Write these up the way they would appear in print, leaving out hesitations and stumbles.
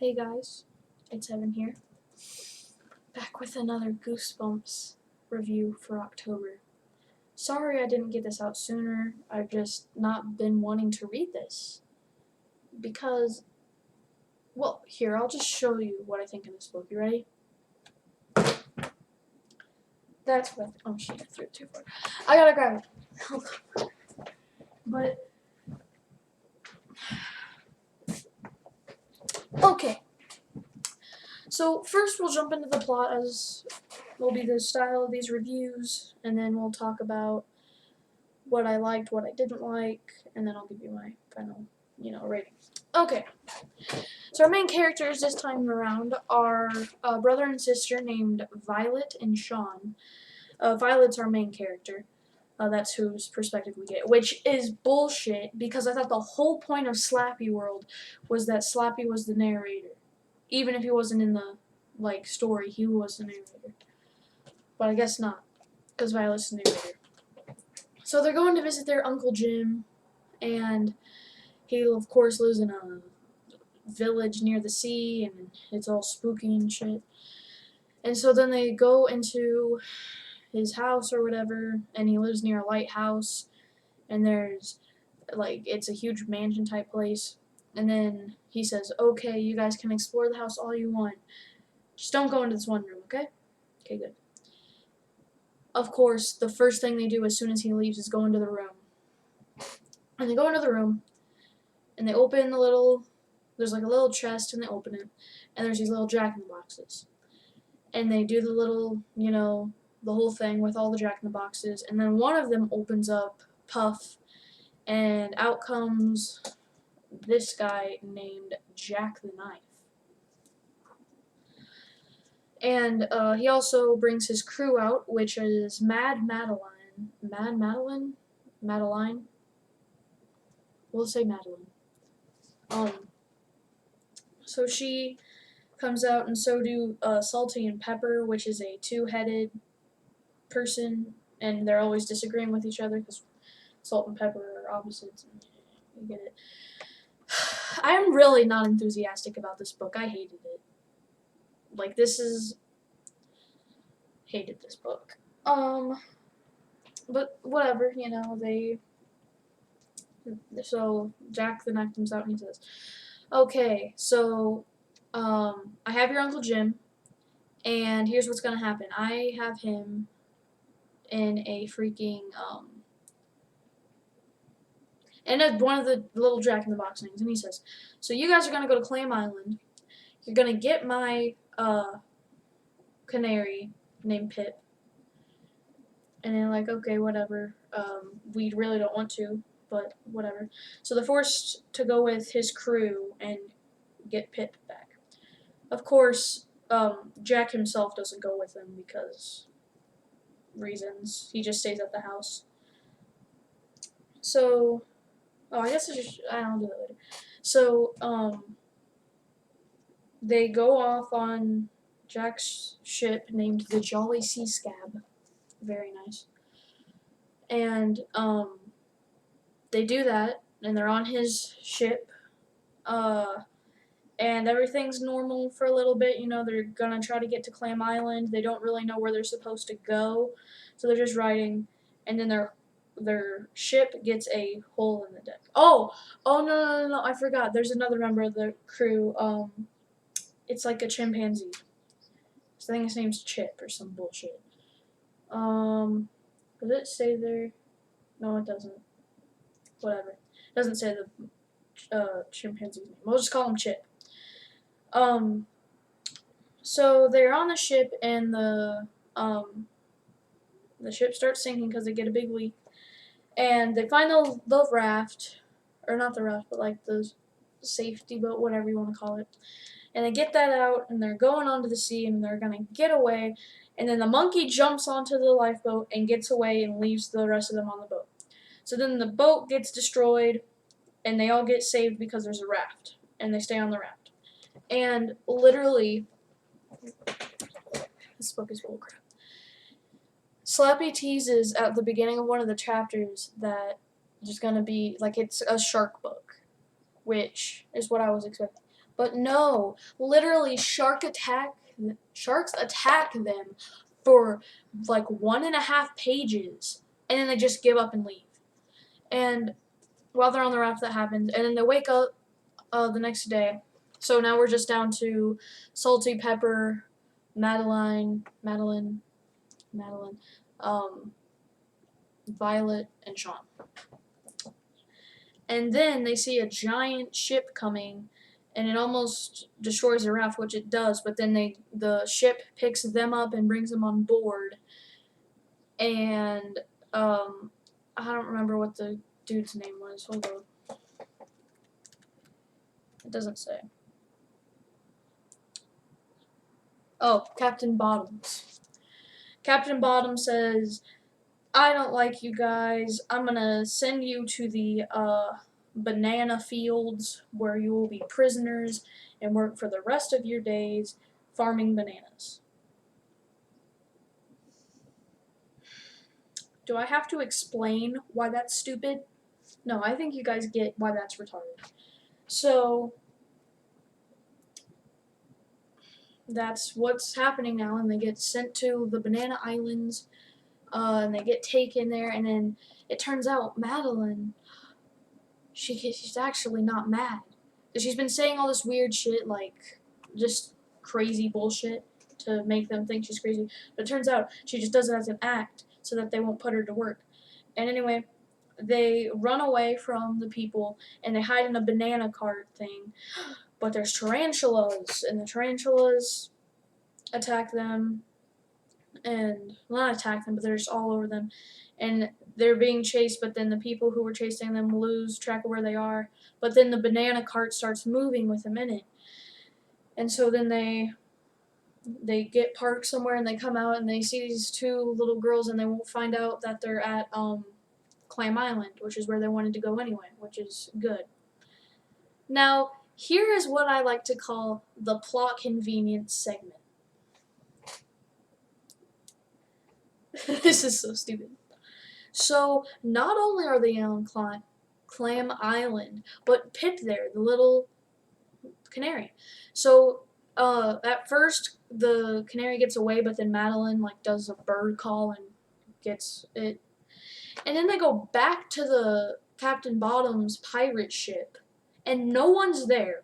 Hey guys, it's Evan here, back with another Goosebumps review for October. Sorry I didn't get this out sooner, I've just not been wanting to read this. Because, well, here, I'll just show you what I think of this book. You ready? That's what oh shit, I threw it too far. I gotta grab it. But, okay. So first we'll jump into the plot, as will be the style of these reviews, and then we'll talk about what I liked, what I didn't like, and then I'll give you my final, rating. Okay, so our main characters this time around are a brother and sister named Violet and Sean. Violet's our main character. That's whose perspective we get, which is bullshit because I thought the whole point of Slappyworld was that Slappy was the narrator. Even if he wasn't in the story, he was the narrator. But I guess not, because Violet's the narrator. So they're going to visit their Uncle Jim, and he, of course, lives in a village near the sea, and it's all spooky and shit. And so then they go into his house or whatever, and he lives near a lighthouse, and there's, it's a huge mansion type place. And then he says, okay, you guys can explore the house all you want. Just don't go into this one room, okay? Okay, good. Of course, the first thing they do as soon as he leaves is go into the room. And they go into the room, and they open there's like a little chest, and they open it, and there's these little jack-in-the-boxes. And they do the little, the whole thing with all the jack-in-the-boxes, and then one of them opens up, Puff, and out comes this guy named Jack the Knife. And he also brings his crew out, which is Mad Madeline. Mad Madeline? Madeline? We'll say Madeline. So she comes out, and so do Salty and Pepper, which is a two-headed person, and they're always disagreeing with each other because Salt and Pepper are opposites. And you get it. I am really not enthusiastic about this book. I hated it. Hated this book. But whatever, so Jack the Knife comes out and he says, okay, so, I have your Uncle Jim, and here's what's gonna happen. I have him in a freaking, and one of the little Jack-in-the-Box things, and he says, so you guys are gonna go to Clam Island, you're gonna get my, canary named Pip, and they're like, okay, whatever, we really don't want to, but whatever. So they're forced to go with his crew and get Pip back. Of course, Jack himself doesn't go with them because reasons. He just stays at the house. So, I guess I'll do that later. So, they go off on Jack's ship named the Jolly Sea Scab. Very nice. And, they do that, and they're on his ship, and everything's normal for a little bit. They're gonna try to get to Clam Island. They don't really know where they're supposed to go, so they're just riding, and then their ship gets a hole in the deck. Oh, no, I forgot. There's another member of the crew. It's like a chimpanzee. I think his name's Chip or some bullshit. Does it say there? No, it doesn't. Whatever. It doesn't say the chimpanzee's name. We'll just call him Chip. So they're on the ship, and the ship starts sinking because they get a big leak, and they find the raft, or not the raft, but like the safety boat, whatever you want to call it, and they get that out, and they're going onto the sea, and they're gonna get away, and then the monkey jumps onto the lifeboat and gets away and leaves the rest of them on the boat. So then the boat gets destroyed, and they all get saved because there's a raft, and they stay on the raft. And literally, this book is full of crap. Slappy teases at the beginning of one of the chapters that there's gonna be, it's a shark book, which is what I was expecting. But no, literally sharks attack them for like 1.5 pages, and then they just give up and leave. And while they're on the raft, that happens, and then they wake up the next day. So now we're just down to Salty Pepper, Madeline, Violet, and Sean. And then they see a giant ship coming, and it almost destroys the raft, which it does. But then the ship picks them up and brings them on board. And I don't remember what the dude's name was. Hold on, it doesn't say. Oh, Captain Bottoms. Captain Bottom says, I don't like you guys. I'm gonna send you to the banana fields where you will be prisoners and work for the rest of your days farming bananas. Do I have to explain why that's stupid? No, I think you guys get why that's retarded. So that's what's happening now, and they get sent to the banana islands, and they get taken there, and then it turns out Madeline, she's actually not mad. She's been saying all this weird shit, like just crazy bullshit to make them think she's crazy. But it turns out she just does it as an act so that they won't put her to work. And anyway, they run away from the people and they hide in a banana cart thing. But there's tarantulas, and the tarantulas attack them. And well, not attack them, but they're just all over them. And they're being chased, but then the people who were chasing them lose track of where they are. But then the banana cart starts moving with them in it. And so then they get parked somewhere, and they come out and they see these two little girls, and they won't find out that they're at Clam Island, which is where they wanted to go anyway, which is good. Now, here is what I like to call the plot convenience segment. This is so stupid. So, not only are they on Clam Island, but Pip there, the little canary. So, at first, the canary gets away, but then Madeline, like, does a bird call and gets it. And then they go back to the Captain Bottom's pirate ship, and no one's there.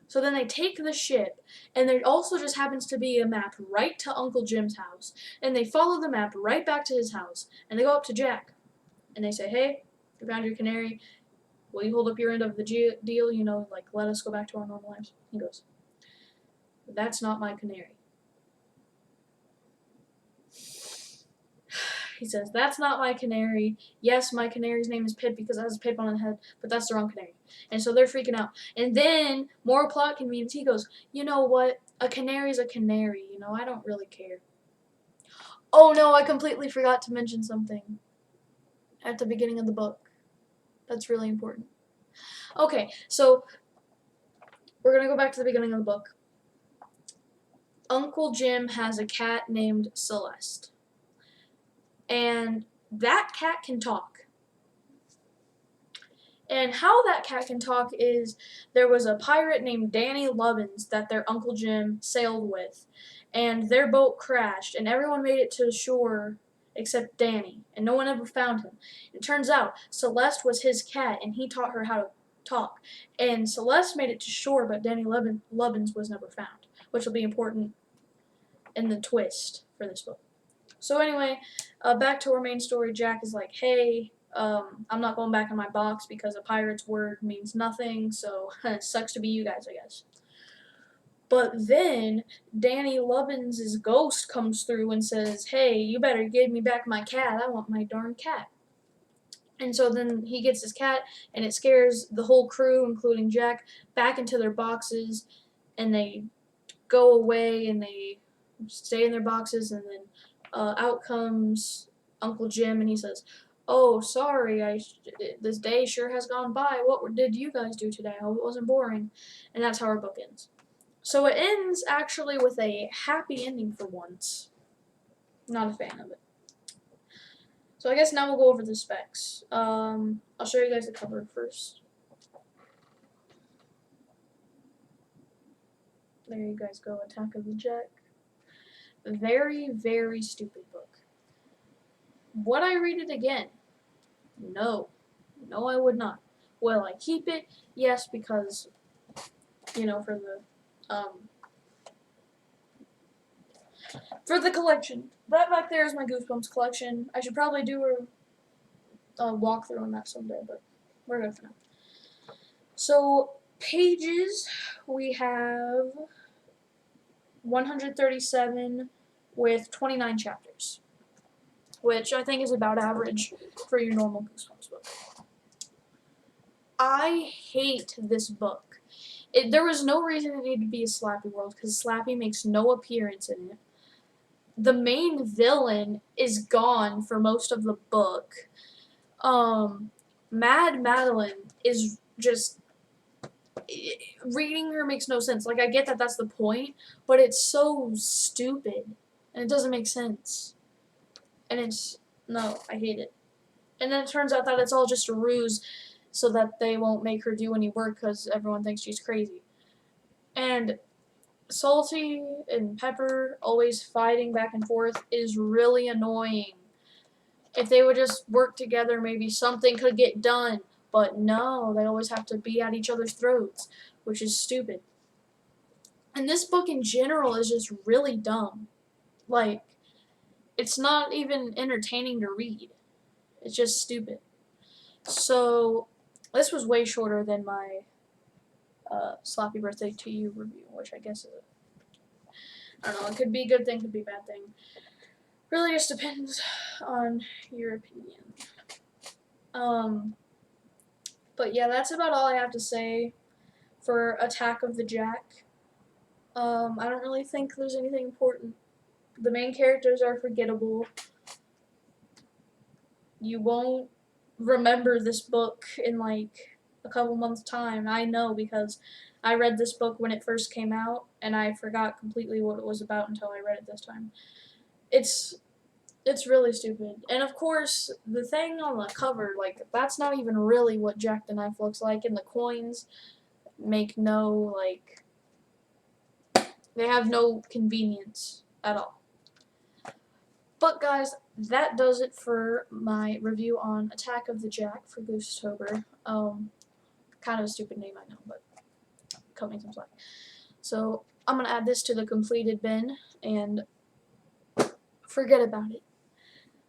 So then they take the ship, and there also just happens to be a map right to Uncle Jim's house. And they follow the map right back to his house, and they go up to Jack. And they say, hey, we found your canary. Will you hold up your end of the deal? You know, like, let us go back to our normal lives. He goes, that's not my canary. He says, that's not my canary. Yes, my canary's name is Pip because it has a pip on the head, but that's the wrong canary. And so they're freaking out. And then, more plot convenience, he goes, you know what? A canary's a canary. You know, I don't really care. Oh no, I completely forgot to mention something at the beginning of the book. That's really important. Okay, so we're going to go back to the beginning of the book. Uncle Jim has a cat named Celeste. And that cat can talk. And how that cat can talk is there was a pirate named Danny Lubbins that their Uncle Jim sailed with. And their boat crashed, and everyone made it to shore except Danny, and no one ever found him. It turns out Celeste was his cat, and he taught her how to talk. And Celeste made it to shore, but Danny Lubbins was never found, which will be important in the twist for this book. So anyway, back to our main story. Jack is like, hey, I'm not going back in my box because a pirate's word means nothing, so it sucks to be you guys, I guess. But then Danny Lubbins' ghost comes through and says, hey, you better give me back my cat. I want my darn cat. And so then he gets his cat, and it scares the whole crew, including Jack, back into their boxes, and they go away, and they stay in their boxes, and then out comes Uncle Jim, and he says, oh, sorry, this day sure has gone by. What did you guys do today? I hope it wasn't boring. And that's how our book ends. So it ends actually with a happy ending for once. Not a fan of it. So I guess now we'll go over the specs. I'll show you guys the cover first. There you guys go, Attack of the Jack. Very, very stupid book. Would I read it again? No. No, I would not. Will I keep it? Yes, because, you know, for the collection. That back there is my Goosebumps collection. I should probably do a walkthrough on that someday, but we're good for now. So, pages, we have 137 with 29 chapters, which I think is about average for your normal Goosebumps book. I hate this book. There was no reason it needed to be a Slappyworld because Slappy makes no appearance in it. The main villain is gone for most of the book. Mad Madeline is just, reading her makes no sense. Like, I get that that's the point, but it's so stupid and it doesn't make sense. And no, I hate it. And then it turns out that it's all just a ruse so that they won't make her do any work because everyone thinks she's crazy. And Salty and Pepper always fighting back and forth is really annoying. If they would just work together, maybe something could get done. But no, they always have to be at each other's throats, which is stupid. And this book in general is just really dumb. Like, it's not even entertaining to read. It's just stupid. So, this was way shorter than my Sloppy Birthday to You review, which I guess is, I don't know, it could be a good thing, could be a bad thing. Really just depends on your opinion. But yeah, that's about all I have to say for Attack of the Jack. I don't really think there's anything important. The main characters are forgettable. You won't remember this book in like a couple months' time. I know because I read this book when it first came out and I forgot completely what it was about until I read it this time. It's really stupid. And of course, the thing on the cover, like, that's not even really what Jack the Knife looks like, and the coins make no, like, they have no convenience at all. But guys, that does it for my review on Attack of the Jack for Goosetober. Kind of a stupid name, I know, but cut me some slack. So, I'm going to add this to the completed bin, and forget about it.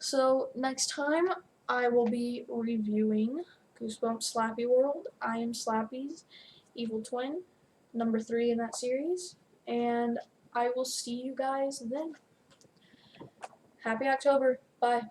So, next time, I will be reviewing Goosebumps Slappyworld. I am Slappy's evil twin, number 3 in that series, and I will see you guys then. Happy October. Bye.